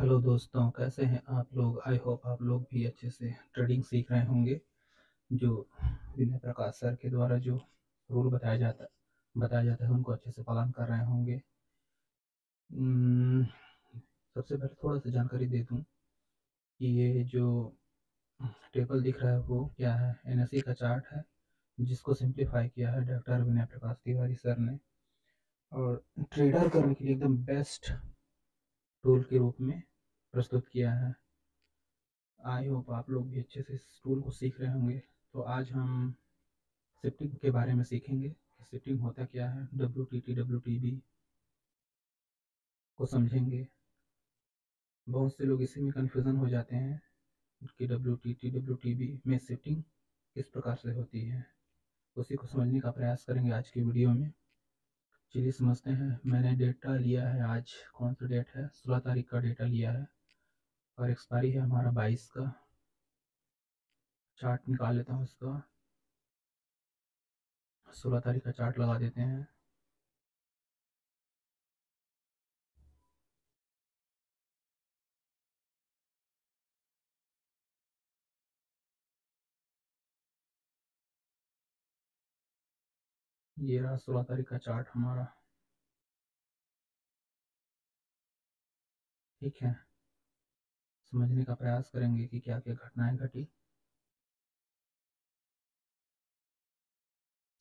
Hello दोस्तों, कैसे हैं आप लोग? आई होप आप लोग भी अच्छे से ट्रेडिंग सीख रहे होंगे। जो विनय प्रकाश सर के द्वारा जो रूल बताया जाता है उनको अच्छे से पालन कर रहे होंगे। उम्म, सबसे पहले थोड़ा सा जानकारी दे दूं कि ये जो टेबल दिख रहा है वो क्या है। एनएसई का चार्ट है जिसको सिंप्लीफाई किया है डॉक्टर विनय प्रकाश तिवारी सर ने, और ट्रेडर करने के लिए एकदम बेस्ट टूल के रूप में प्रस्तुत किया है। आई होप आप लोग भी अच्छे से इस टूल को सीख रहे होंगे। तो आज हम शिफ्टिंग के बारे में सीखेंगे कि शिफ्टिंग होता क्या है, WTT WTB को समझेंगे। बहुत से लोग इसी में कन्फ्यूज़न हो जाते हैं कि WTT WTB में शिफ्टिंग किस प्रकार से होती है। उसी को समझने का प्रयास करेंगे आज की वीडियो में। चलिए समझते हैं। मैंने डेटा लिया है, आज कौन सा डेट है, 16 तारीख का डेटा लिया है और एक्सपायरी है हमारा 22 का। चार्ट निकाल लेता हूँ इसका। 16 तारीख का चार्ट लगा देते हैं। ये रहा 16 तारीख का चार्ट हमारा। ठीक है, समझने का प्रयास करेंगे कि क्या क्या घटनाएं घटी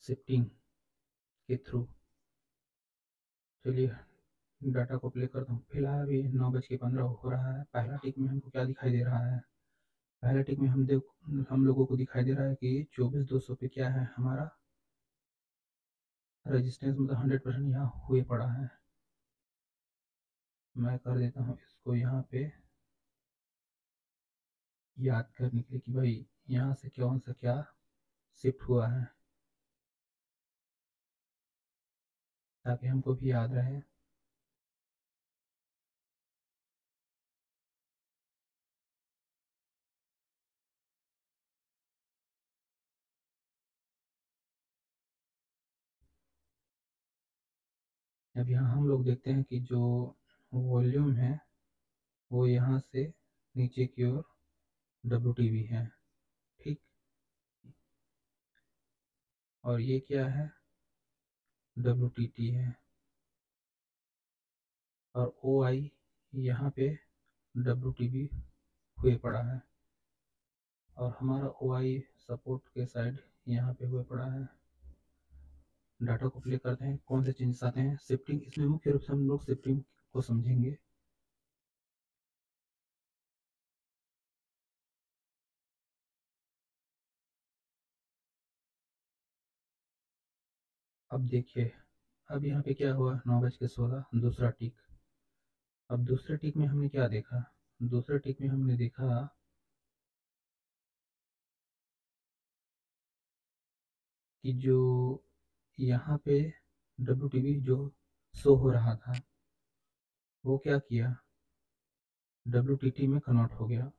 शिफ्टिंग के थ्रू। चलिए डाटा को प्ले करता हूँ। फिलहाल अभी 9:15 हो रहा है। पहला टिक में हमको क्या दिखाई दे रहा है? पहला टिक में हम लोगों को दिखाई दे रहा है कि 24,200 पे क्या है हमारा रेजिस्टेंस, मतलब 100% यहाँ हुए पड़ा है। मैं कर देता हूँ इसको यहाँ पे याद करने के लिए कि भाई यहाँ से कौन सा क्या शिफ्ट हुआ है, ताकि हमको भी याद रहे। अब यहाँ हम लोग देखते हैं कि जो वॉल्यूम है वो यहाँ से नीचे की ओर WTB है। ठीक, और ये क्या है, WTT है। और OI यहाँ पे WTB हुए पड़ा है, और हमारा OI सपोर्ट के साइड यहाँ पे हुए पड़ा है। डाटा को प्ले करते हैं, कौन से चेंजेस आते हैं। शिफ्टिंग, इसमें मुख्य रूप से हम लोग शिफ्टिंग को समझेंगे। अब देखिए, अब यहाँ पे क्या हुआ, 9:16 दूसरा टिक। अब दूसरे टिक में हमने क्या देखा? दूसरे टिक में हमने देखा कि जो यहाँ पे WTB जो शो हो रहा था वो क्या किया, WTT में कन्वर्ट हो गया,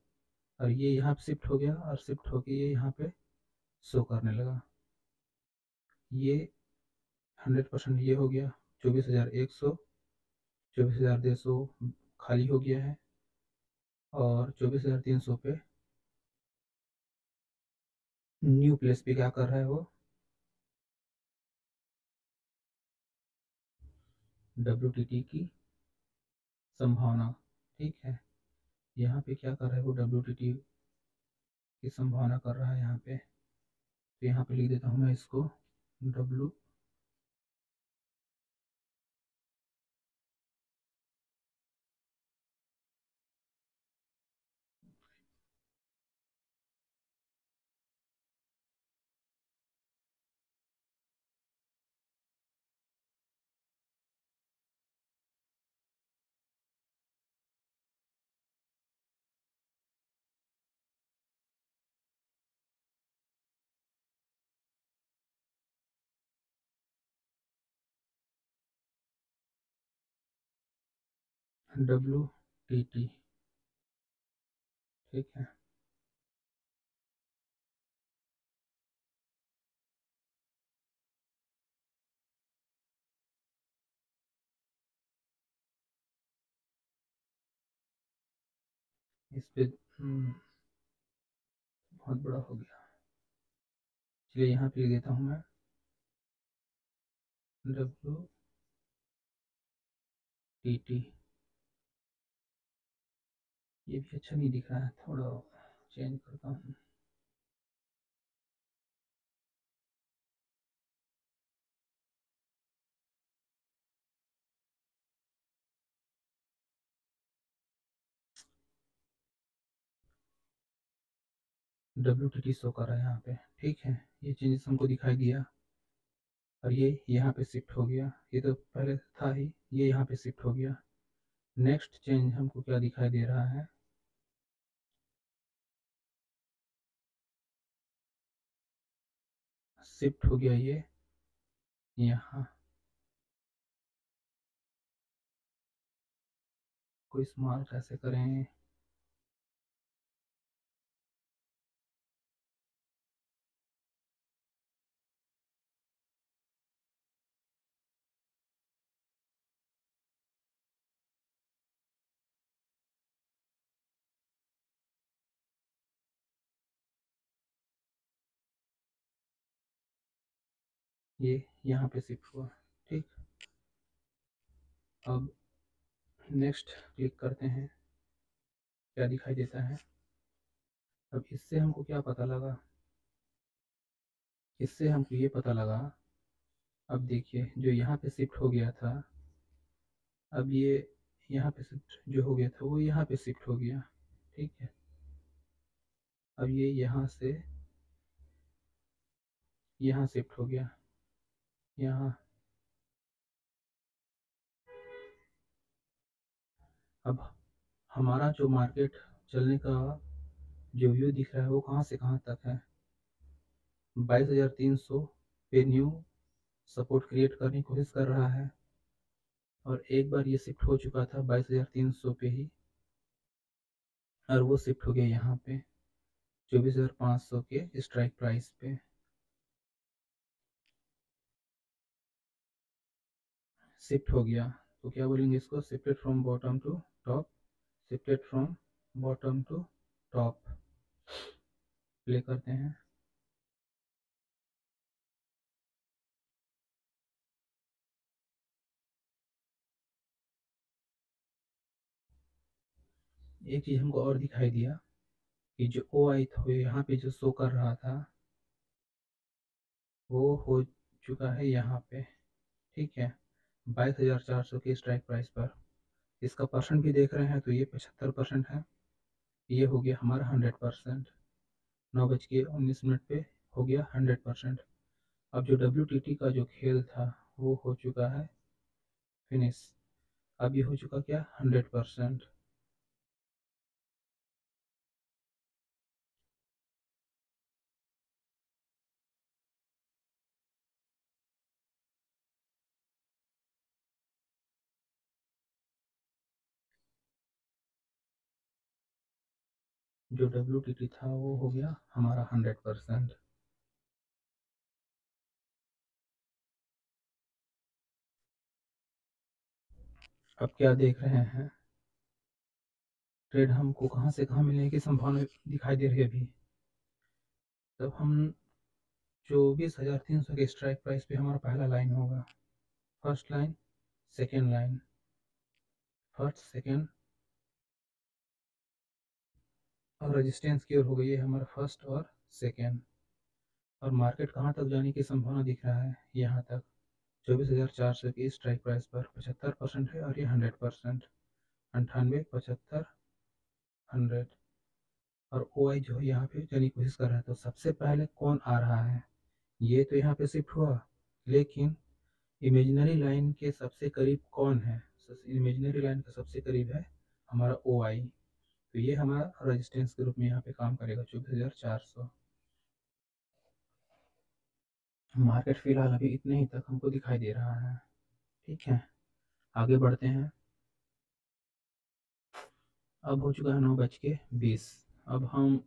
और ये यहाँ शिफ्ट हो गया, और शिफ्ट होके ये यहाँ पे शो करने लगा। ये 100% ये हो गया। 24,100, 24,200 खाली हो गया है, और 24,300 पे न्यू प्लेस पे क्या कर रहा है वो, WTT की संभावना। ठीक है, यहाँ पे क्या कर रहा है वो, WTT की संभावना कर रहा है यहाँ पे। तो यहाँ पे लिख देता हूँ मैं इसको W WTT। ठीक है, इस पे बहुत बड़ा हो गया। चलिए यहाँ पे लिख देता हूँ मैं WTT। ये भी अच्छा नहीं दिख रहा है, थोड़ा चेंज करता हूँ। WTT शो कर रहा है यहाँ पे, ठीक है। ये चेंजेस हमको दिखाई दिया और ये यहाँ पे शिफ्ट हो गया। ये तो पहले था ही, ये यहाँ पे शिफ्ट हो गया। नेक्स्ट चेंज हमको क्या दिखाई दे रहा है, शिफ्ट हो गया ये यहाँ। कोई इस्तेमाल कैसे करें, ये यहाँ पे शिफ्ट हुआ, ठीक। अब नेक्स्ट क्लिक करते हैं, क्या दिखाई देता है। अब इससे हमको क्या पता लगा, इससे हमको ये पता लगा, अब देखिए जो यहाँ पे शिफ्ट हो गया था, अब ये यहाँ पे शिफ्ट जो हो गया था वो यहाँ पे शिफ्ट हो गया, ठीक है। अब ये यहाँ से यहाँ शिफ्ट हो गया, यहाँ। अब हमारा जो मार्केट चलने का जो व्यू दिख रहा है वो कहाँ से कहाँ तक है, 22,300 पे न्यू सपोर्ट क्रिएट करने की कोशिश कर रहा है। और एक बार ये शिफ्ट हो चुका था 22,300 पे ही, और वो शिफ्ट हो गया यहाँ पे 24,500 के स्ट्राइक प्राइस पे, शिफ्ट हो गया। तो क्या बोलेंगे इसको, shifted from bottom to top, shifted from bottom to top. Play करते हैं। एक चीज हमको और दिखाई दिया कि जो ओ आई था यहाँ पे जो शो कर रहा था वो हो चुका है यहाँ पे, ठीक है, 22,400 के स्ट्राइक प्राइस पर। इसका परसेंट भी देख रहे हैं तो ये 75% है। ये हो गया हमारा 100%। 9:19 पे हो गया 100%। अब जो WTT का जो खेल था वो हो चुका है फिनिश। अब ये हो चुका क्या, 100%। जो WTT था वो हो गया हमारा 100%। अब क्या देख रहे हैं, ट्रेड हमको कहाँ से कहाँ मिलने की संभावना दिखाई दे रही है अभी। तब हम 24,300 के स्ट्राइक प्राइस पे हमारा पहला लाइन होगा, first line, second line, first second, और रेजिस्टेंस की ओर हो गई है हमारा फर्स्ट और सेकेंड। और मार्केट कहाँ तक जाने की संभावना दिख रहा है, यहाँ तक 24,400 की स्ट्राइक प्राइस पर 75% है, और ये 100%, 98, 75, 100। और ओ आई जो है यहाँ पे जाने की कोशिश कर रहा है। तो सबसे पहले कौन आ रहा है, ये तो यहाँ पे शिफ्ट हुआ, लेकिन इमेजिनरी लाइन के सबसे करीब कौन है, इमेजिनरी लाइन के सबसे करीब है हमारा ओ आई। तो ये हमारा रेजिस्टेंस के रूप में यहाँ पे काम करेगा 24,400। मार्केट फिलहाल अभी इतने ही तक हमको दिखाई दे रहा है, ठीक है। आगे बढ़ते हैं। अब हो चुका है 9:20। अब हम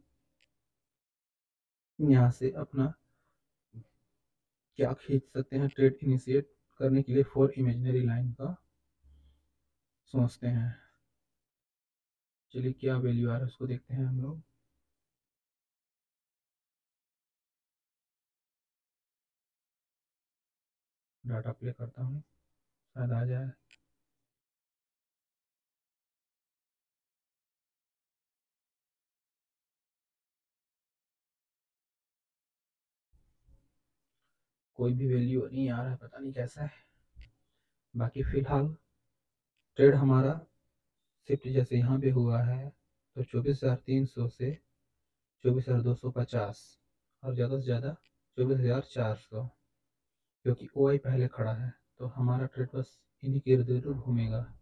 यहाँ से अपना क्या खींच सकते हैं, ट्रेड इनिशिएट करने के लिए फॉर इमेजिनरी लाइन का सोचते हैं। चलिए क्या वैल्यू आ रहा है उसको देखते हैं हम लोग। डाटा प्ले करता हूँ, शायद आ जाए। कोई भी वैल्यू नहीं आ रहा है, पता नहीं कैसा है। बाकी फिलहाल ट्रेड हमारा शिफ्ट जैसे यहाँ पे हुआ है, तो 24,300 से 24,250 और ज़्यादा से ज़्यादा 24,400, क्योंकि ओ आई पहले खड़ा है, तो हमारा ट्रेड बस इन्हीं के इर्द गिर्द घूमेगा।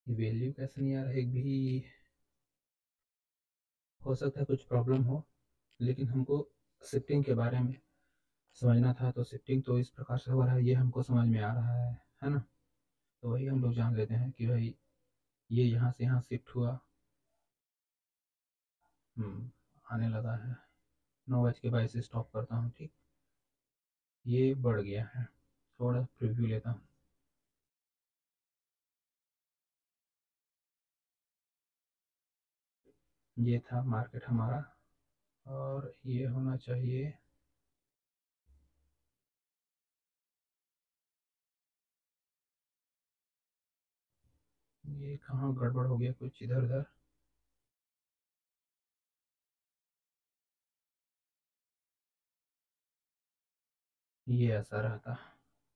वैल्यू कैसे नहीं आ रहा, एक भी हो सकता है कुछ प्रॉब्लम हो, लेकिन हमको शिफ्टिंग के बारे में समझना था। तो शिफ्टिंग तो इस प्रकार से हो रहा है, ये हमको समझ में आ रहा है ना। तो वही हम लोग जान लेते हैं कि भाई ये यहाँ से यहाँ शिफ्ट हुआ। आने लगा है। 9:22 स्टॉप करता हूँ, ठीक। ये बढ़ गया है, थोड़ा प्रीव्यू लेता हूँ। ये था मार्केट हमारा, और ये होना चाहिए। ये कहाँ गड़बड़ हो गया, कुछ इधर उधर। ये ऐसा रहता,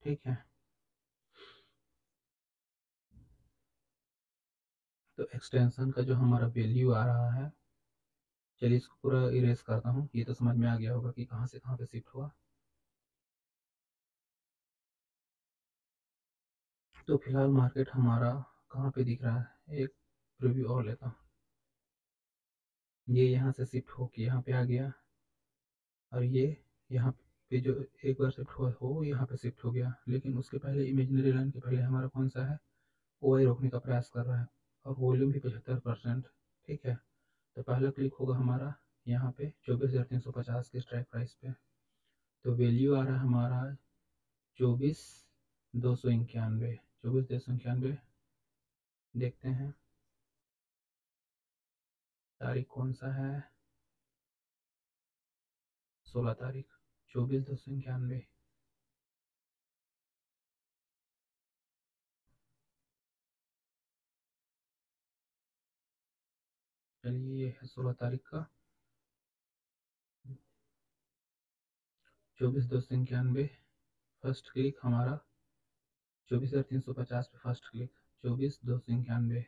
ठीक है। तो एक्सटेंशन का जो हमारा वैल्यू आ रहा है, चलिए इसको पूरा इरेज करता हूँ। ये तो समझ में आ गया होगा कि कहाँ से कहाँ पे शिफ्ट हुआ। तो फिलहाल मार्केट हमारा कहाँ पे दिख रहा है, एक प्रीव्यू और लेता हूँ। ये यहाँ से शिफ्ट होके यहाँ पे आ गया, और ये यहाँ पे जो एक बार शिफ्ट हुआ हो यहाँ पे शिफ्ट हो गया। लेकिन उसके पहले इमेजिनरी लाइन के पहले हमारा कौन सा है, ओ आई रोकने का प्रयास कर रहा है, और वॉल्यूम भी 75%, ठीक है। तो पहला क्लिक होगा हमारा यहाँ पे 24,350 के स्ट्राइक प्राइस पे। तो वैल्यू आ रहा है हमारा 24,291। 24,291, देखते हैं तारीख कौन सा है, 16 तारीख। 24,291। चलिए ये है 16 तारीख का। 24,291 फर्स्ट क्लिक हमारा, 24,350 पे फर्स्ट क्लिक, 24,291।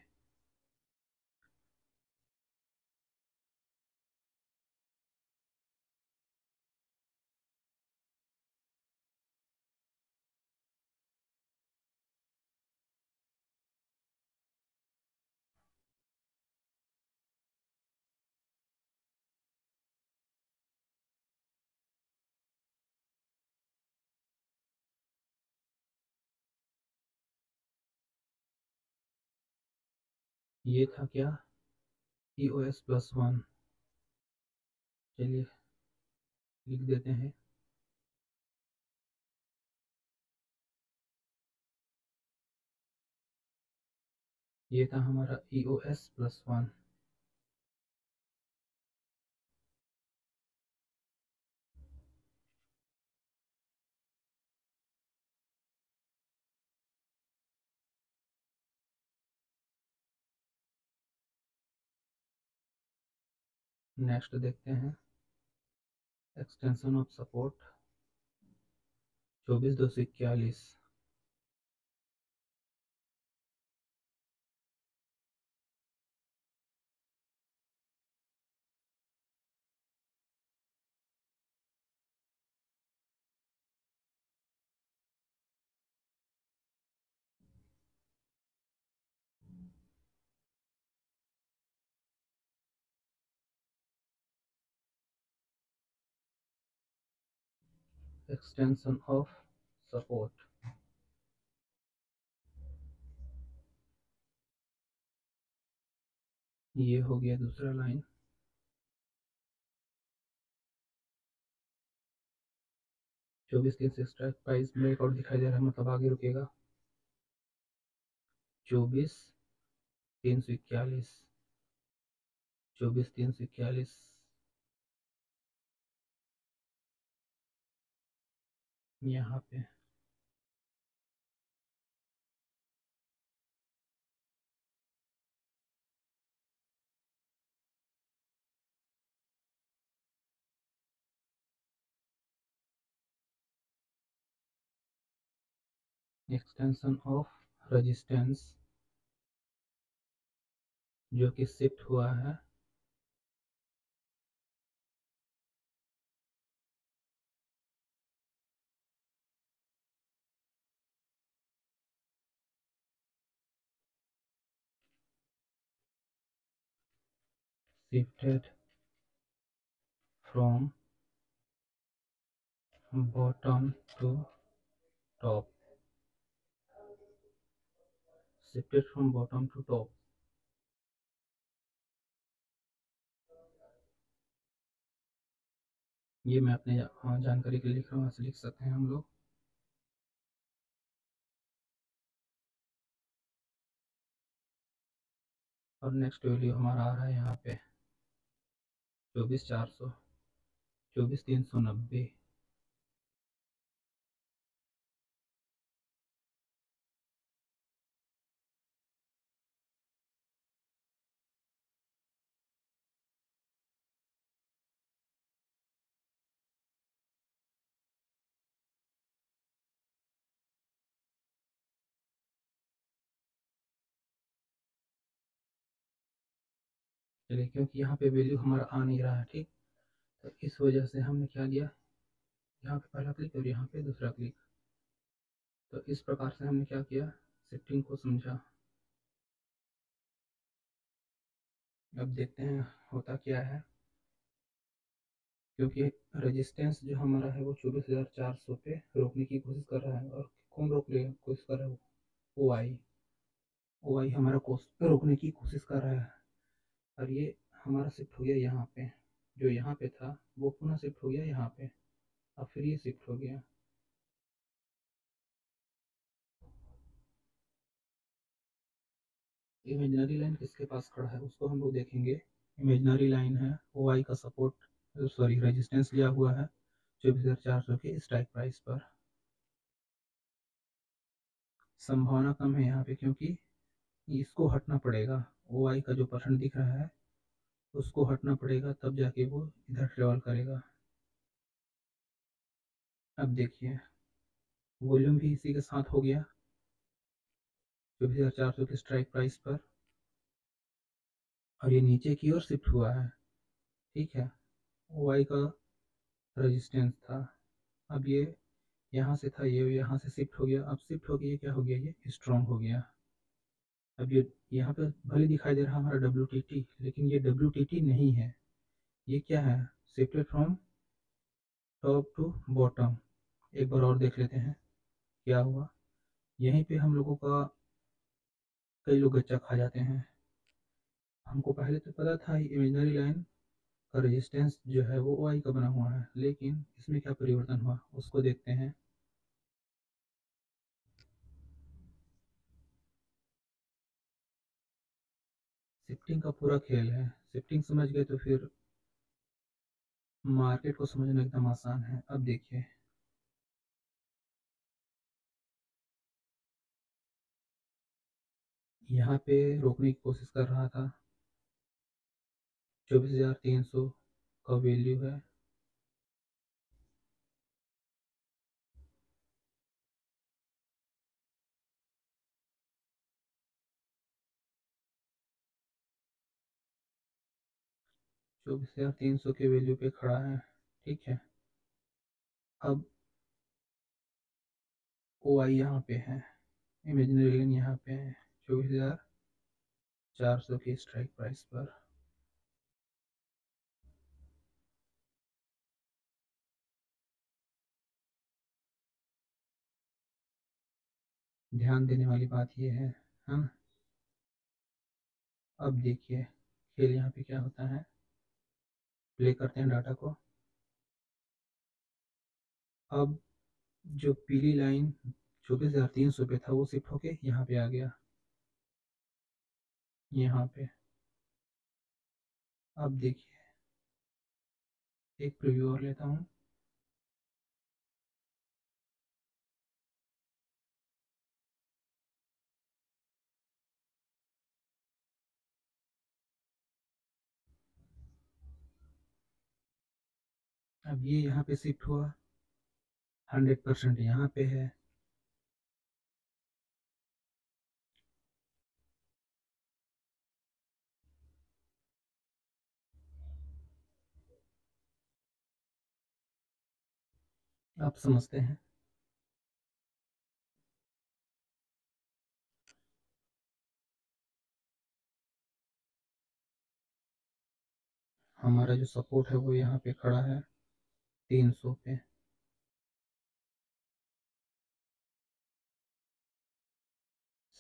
ये था क्या, EOS+1। चलिए लिख देते हैं। ये था हमारा EOS+1। नेक्स्ट देखते हैं, extension of support 24,241। Extension of support ये हो गया दूसरा लाइन। 24 3 से स्ट्राइक प्राइस ब्रेकआउट दिखाई दे रहा है, मतलब आगे रुकेगा। 24 341, 24 341 यहाँ पे। एक्सटेंशन ऑफ रेजिस्टेंस जो कि शिफ्ट हुआ है shifted from bottom to top, shifted from bottom to top। ये मैं अपने जानकारी के लिए लिख रहा हूँ, ऐसे लिख सकते हैं हम लोग। और नेक्स्ट वैल्यू हमारा आ रहा है यहाँ पे 24 400, 24 390। चलिए, क्योंकि यहाँ पे वैल्यू हमारा आ नहीं रहा है, ठीक, तो इस वजह से हमने क्या किया, यहाँ पे पहला क्लिक और यहाँ पे दूसरा क्लिक। तो इस प्रकार से हमने क्या किया, शिफ्टिंग को समझा। अब देखते हैं होता क्या है। क्योंकि रेजिस्टेंस जो हमारा है वो 24,400 पे रोकने की कोशिश कर रहा है, और कौन रोक ले कोशिश कर रहा है, ओ आई। ओ आई हमारा रोकने की कोशिश कर रहा है। और ये हमारा शिफ्ट हो गया यहाँ पे, जो यहाँ पे था वो पुनः शिफ्ट हो गया यहाँ पे, अब फिर ये शिफ्ट हो गया। इमेजिनरी लाइन किसके पास खड़ा है उसको हम लोग देखेंगे। इमेजिनरी लाइन है ओ आई का सपोर्ट, सॉरी रेजिस्टेंस लिया हुआ है 24,400 के स्ट्राइक प्राइस पर। संभावना कम है यहाँ पे, क्योंकि इसको हटना पड़ेगा। ओ आई का जो परसेंट दिख रहा है उसको हटना पड़ेगा, तब जाके वो इधर ट्रेवल करेगा। अब देखिए वॉल्यूम भी इसी के साथ हो गया 24,400 के स्ट्राइक प्राइस पर, और ये नीचे की ओर शिफ्ट हुआ है, ठीक है। ओ आई का रेजिस्टेंस था, अब ये यहाँ से था, ये यहाँ से शिफ्ट हो गया। अब शिफ्ट हो गया, क्या हो गया, ये स्ट्रॉन्ग हो गया। अब ये यहाँ पे भले दिखाई दे रहा है हमारा डब्ल्यू टी टी, लेकिन ये डब्ल्यू टी टी नहीं है, ये क्या है, shifted from top to bottom. एक बार और देख लेते हैं क्या हुआ। यहीं पे हम लोगों का कई लोग गच्चा खा जाते हैं। हमको पहले तो पता था इमेजिनरी लाइन का रेजिस्टेंस जो है वो ओ आई का बना हुआ है, लेकिन इसमें क्या परिवर्तन हुआ उसको देखते हैं। शिफ्टिंग का पूरा खेल है, शिफ्टिंग समझ गए तो फिर मार्केट को समझना एकदम आसान है। अब देखिए यहाँ पे रोकने की कोशिश कर रहा था, 24,300 का वैल्यू है। चौबीस हजार तीन सौ के वैल्यू पे खड़ा है, ठीक है। अब ओ आई यहाँ पे है, इमेजिनरी लाइन यहाँ पे है 24,400 की स्ट्राइक प्राइस पर। ध्यान देने वाली बात यह है, हम अब देखिए खेल यहाँ पे क्या होता है, प्ले करते हैं डाटा को। अब जो पीली लाइन 24,300 पे था वो शिफ्ट होके यहाँ पे आ गया, यहाँ पे। अब देखिए, एक प्रीव्यू और लेता हूँ। अब ये यहाँ पे शिफ्ट हुआ, 100% यहाँ पे है। आप समझते हैं। हमारा जो सपोर्ट है वो यहाँ पे खड़ा है 300 पे।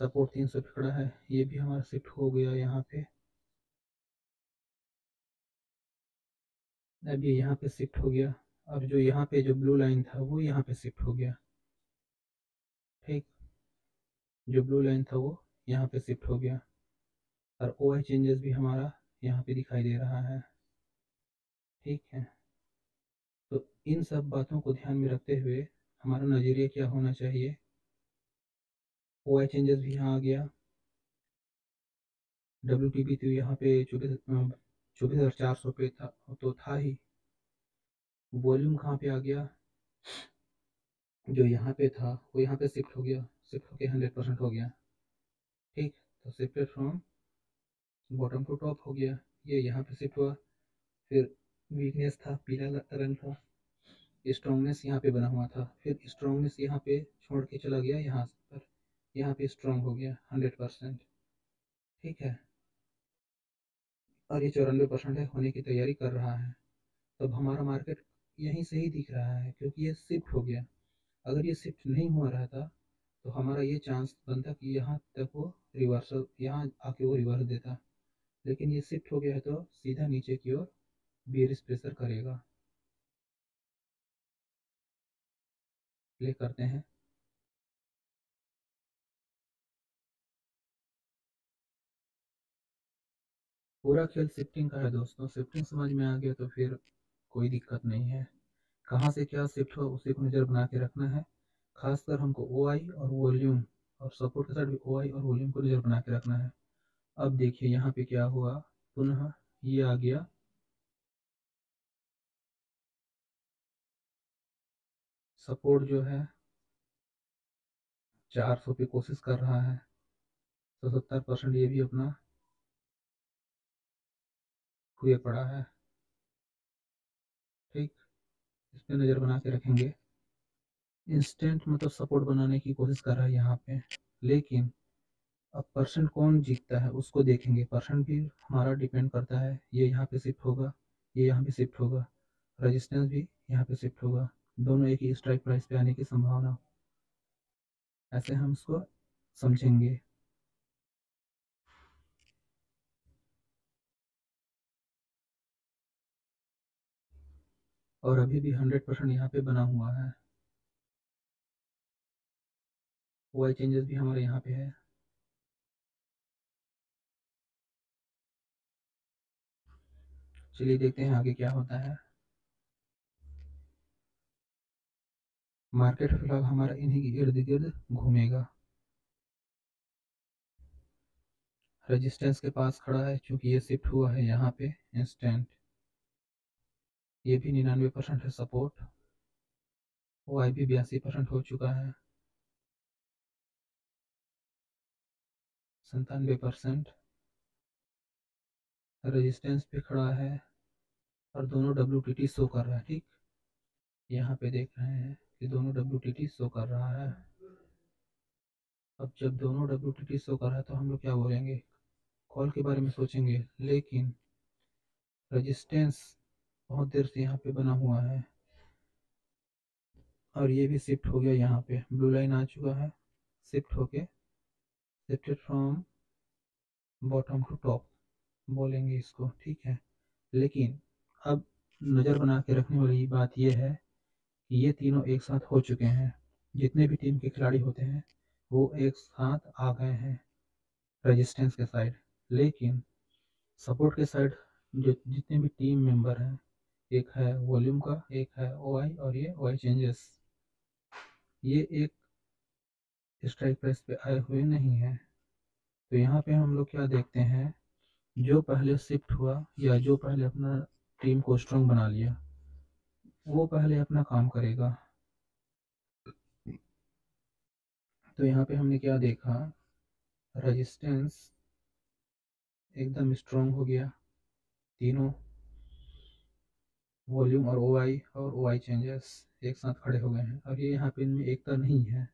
सपोर्ट 300 पे खड़ा है, ये भी हमारा शिफ्ट हो गया यहाँ पे। अब ये यहाँ पे शिफ्ट हो गया। और जो यहाँ पे जो ब्लू लाइन था वो यहाँ पे शिफ्ट हो गया, ठीक। जो ब्लू लाइन था वो यहाँ पे शिफ्ट हो गया। और ओ आई चेंजेस भी हमारा यहाँ पे दिखाई दे रहा है, ठीक है। तो इन सब बातों को ध्यान में रखते हुए हमारा नज़रिया क्या होना चाहिए। ओ आई चेंजेस भी यहाँ आ गया, डब्ल्यू टी पी तो यहाँ पे 24,400 पे था, तो था ही। वॉल्यूम कहाँ पे आ गया, जो यहाँ पे था वो यहाँ पे शिफ्ट हो गया, शिफ्ट होके 100% हो गया, ठीक। तो shifted from bottom to top हो गया, ये यहाँ पे शिफ्ट हुआ। फिर वीकनेस था पीला रंग का, स्ट्रॉन्गनेस यहाँ पे बना हुआ था, फिर स्ट्रॉन्गनेस यहाँ पे छोड़ के चला गया यहाँ पर, यहाँ पे स्ट्रॉन्ग हो गया 100%, ठीक है। और ये 94% है, होने की तैयारी कर रहा है। तब हमारा मार्केट यहीं से ही दिख रहा है क्योंकि ये शिफ्ट हो गया। अगर ये शिफ्ट नहीं हुआ रहता तो हमारा ये चांस बनता कि यहाँ तक वो रिवर्सल, यहाँ आके वो रिवर्स देता। लेकिन ये शिफ्ट हो गया है तो सीधा नीचे की ओर बेयरिश प्रेशर करेगा। प्ले करते हैं। पूरा खेल शिफ्टिंग का है दोस्तों, शिफ्टिंग समझ में आ गया तो फिर कोई दिक्कत नहीं है। कहाँ से क्या शिफ्ट हो उसी को नज़र बना के रखना है। खासकर हमको ओ आई और वॉल्यूम, और सपोर्ट के साथ भी ओ आई और वॉल्यूम को नज़र बना के रखना है। अब देखिए यहाँ पे क्या हुआ, पुनः ये आ गया, सपोर्ट जो है 400 पे कोशिश कर रहा है, तो 70% ये भी अपना हुए पड़ा है, ठीक। इस पे नज़र बना के रखेंगे। इंस्टेंट मतलब सपोर्ट बनाने की कोशिश कर रहा है यहाँ पे, लेकिन अब परसेंट कौन जीतता है उसको देखेंगे। परसेंट भी हमारा डिपेंड करता है, ये यहाँ पे शिफ्ट होगा, ये यहाँ पे शिफ्ट होगा, रेजिस्टेंस भी यहाँ पे शिफ्ट होगा, दोनों एक ही स्ट्राइक प्राइस पे आने की संभावना, ऐसे हम इसको समझेंगे। और अभी भी 100% यहाँ पे बना हुआ है। वाई चेंजेस भी हमारे यहाँ पे है। चलिए देखते हैं आगे क्या होता है। मार्केट फिलहाल हमारा इन्हीं के इर्द गिर्द घूमेगा। रेजिस्टेंस के पास खड़ा है क्योंकि ये शिफ्ट हुआ है यहाँ पे इंस्टेंट। ये भी 99% है सपोर्ट। वाई भी 82% हो चुका है, 97%। रेजिस्टेंस पे खड़ा है और दोनों WTT शो कर रहा है, ठीक। यहाँ पे देख रहे हैं कि दोनों WTT शो कर रहा है। अब जब दोनों WTT शो कर रहा है तो हम लोग क्या बोलेंगे, कॉल के बारे में सोचेंगे। लेकिन रेजिस्टेंस बहुत देर से यहाँ पे बना हुआ है और ये भी शिफ्ट हो गया, यहाँ पे ब्लू लाइन आ चुका है, शिफ्ट होके shifted from bottom to top, बोलेंगे इसको, ठीक है। लेकिन अब नज़र बना के रखने वाली बात यह है कि ये तीनों एक साथ हो चुके हैं। जितने भी टीम के खिलाड़ी होते हैं वो एक साथ आ गए हैं रेजिस्टेंस के साइड। लेकिन सपोर्ट के साइड जो जितने भी टीम मेंबर हैं, एक है वॉल्यूम का, एक है ओआई, और ये ओआई चेंजेस, ये एक स्ट्राइक प्राइस पे आए हुए नहीं है। तो यहाँ पे हम लोग क्या देखते हैं, जो पहले शिफ्ट हुआ या जो पहले अपना टीम को स्ट्रांग बना लिया वो पहले अपना काम करेगा। तो यहाँ पे हमने क्या देखा, रेजिस्टेंस एकदम स्ट्रांग हो गया, तीनों वॉल्यूम और ओआई चेंजेस एक साथ खड़े हो गए हैं, और ये यहाँ पे इनमें एकता नहीं है।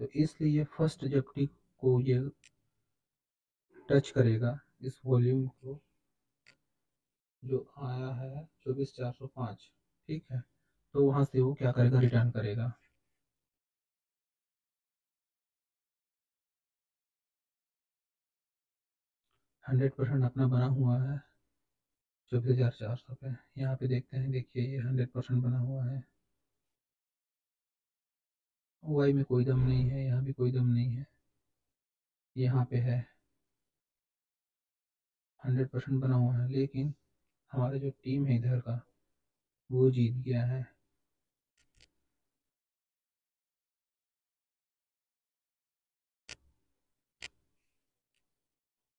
तो इसलिए फर्स्ट जब टिक को ये टच करेगा इस वॉल्यूम को, जो आया है 24,405, ठीक है, तो वहां से वो क्या करेगा, रिटर्न करेगा। 100% अपना बना हुआ है 24,400 पे। यहाँ पे देखते हैं, देखिए ये 100% बना हुआ है। वाई में कोई दम नहीं है, यहाँ भी कोई दम नहीं है, यहाँ पे है 100% बना हुआ है। लेकिन हमारा जो टीम है इधर का वो जीत गया है।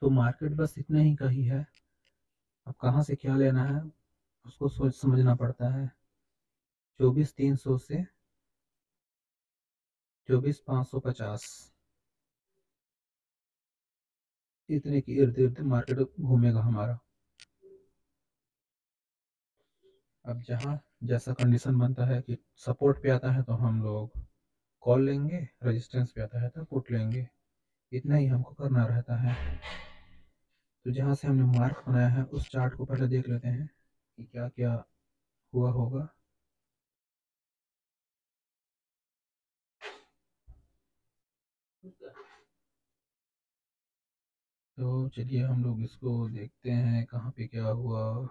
तो मार्केट बस इतना ही का ही है, अब कहाँ से क्या लेना है उसको सोच समझना पड़ता है। 24,300 से 24,550 इतने की इर्द गिर्द मार्केट घूमेगा हमारा। अब जहाँ जैसा कंडीशन बनता है कि सपोर्ट पे आता है तो हम लोग कॉल लेंगे, रेजिस्टेंस पे आता है तो पुट लेंगे, इतना ही हमको करना रहता है। तो जहाँ से हमने मार्क बनाया है उस चार्ट को पहले देख लेते हैं कि क्या क्या हुआ होगा। तो चलिए हम लोग इसको देखते हैं कहाँ पे क्या हुआ,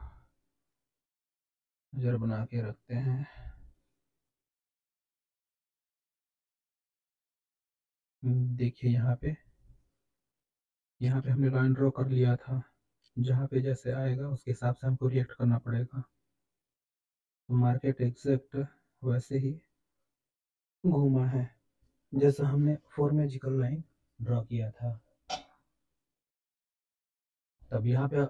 नज़र बना के रखते हैं। देखिए यहाँ पे हमने लाइन ड्रॉ कर लिया था, जहाँ पे जैसे आएगा उसके हिसाब से हमको रिएक्ट करना पड़ेगा। तो मार्केट एग्जैक्ट वैसे ही घूमा है जैसा हमने फॉर्मेजिकल लाइन ड्रॉ किया था। तब यहाँ पे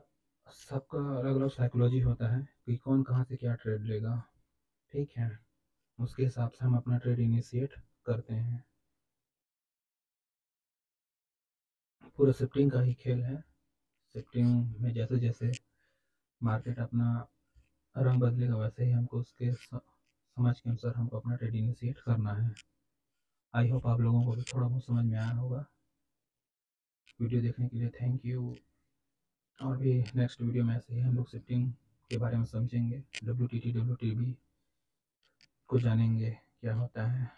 सबका अलग अलग साइकोलॉजी होता है कि कौन कहाँ से क्या ट्रेड लेगा, ठीक है, उसके हिसाब से हम अपना ट्रेड इनिशिएट करते हैं। पूरा शिफ्टिंग का ही खेल है। शिफ्टिंग में जैसे जैसे मार्केट अपना रंग बदलेगा वैसे ही हमको उसके समझ के अनुसार हमको अपना ट्रेड इनिशिएट करना है। आई होप आप लोगों को भी थोड़ा बहुत समझ में आया होगा। वीडियो देखने के लिए थैंक यू। और भी नेक्स्ट वीडियो में ऐसे ही हम लोग शिफ्टिंग के बारे में समझेंगे, WTT WTB को जानेंगे क्या होता है।